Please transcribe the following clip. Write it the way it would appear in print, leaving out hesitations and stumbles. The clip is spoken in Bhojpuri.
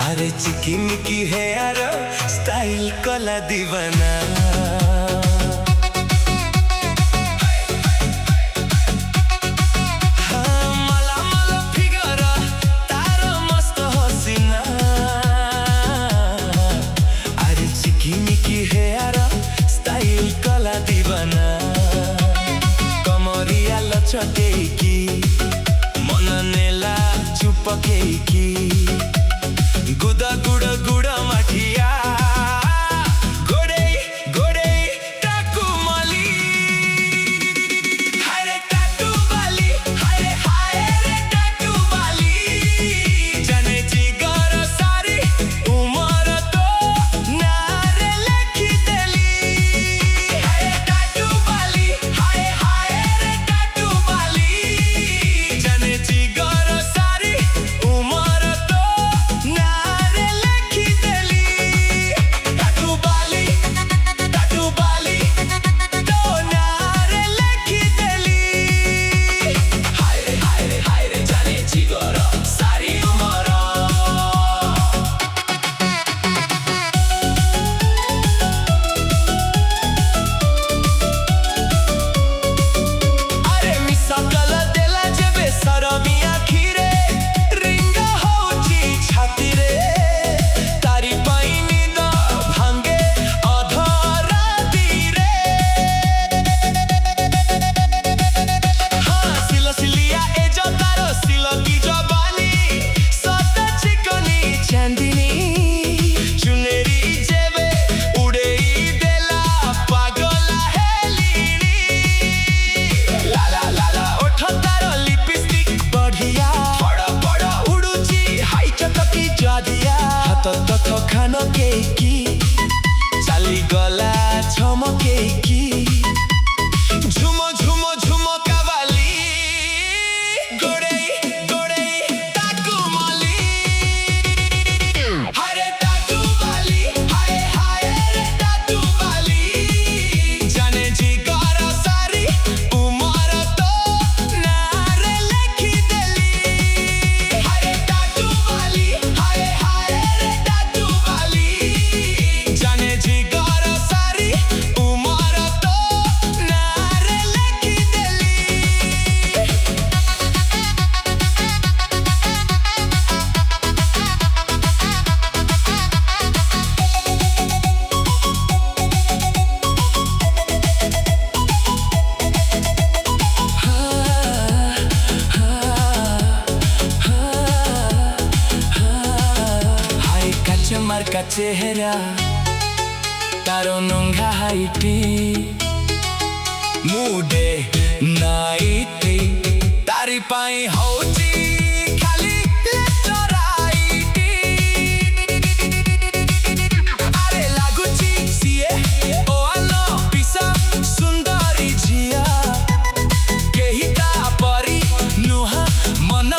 अरे चिकिमिकी है यार स्टाइल कला दीवाना। अरे चिकिमिकी है यार स्टाइल कला दीवाना। कमरिया लचकेकी मन नेला चुपकेकी गुदा गुड़ा गुड़ा मठिया गोड़े गोड़े टाकू माली हाय रे टाटू बाली हाय हाय रे टाटू बाली जाने जिगर सारी उमर तो नारे लेखी देली हाय टाटू बाली हाय हाय रे टाटू बाली जाने जिगर सारी उमर तो नारे लेखी देली टाटू बाली तो नारे लेखी देली हाय रे जाने जिगर सारी उमर। अरे मिसा कला देला जेबे सरमिया खीरे रिंगा होची छाती रे तारी पाइनी द भांगे अधरा रे। हाँ सिलो सिलिया ए जो तारो सिलो की जबानी सदा चिकनी चांदनी चुनेरी जेबे उड़ेई देला पागला हेलिनी ला ओठ तारो लिपस्टिक बढ़िया बड़ा बड़ा उड़ुची हाई चटकी जादिया हाथ तथ खान केकी चाली गला छमकेकी झुमो झुमो झुमो कावाली गोड़े गोड़े टाकू माली हाय रे टाटू बाली हाय रे टाटू बाली जाने जिगर सारी उमर तो नारे लेखी देली हाय रे टाटू बाली हाय रे टाटू बाली जाने जिगर सारी उमर तो नारे लेखी देली। हाय काचमार का चेहरा तारो नंगा हाइटी मुडे नाइटी तारी पाई होची खाली लेटराइटी अरे लागुची सीए ओ आलो पिसा सुंदरी जिया केही ता परी नुहा मन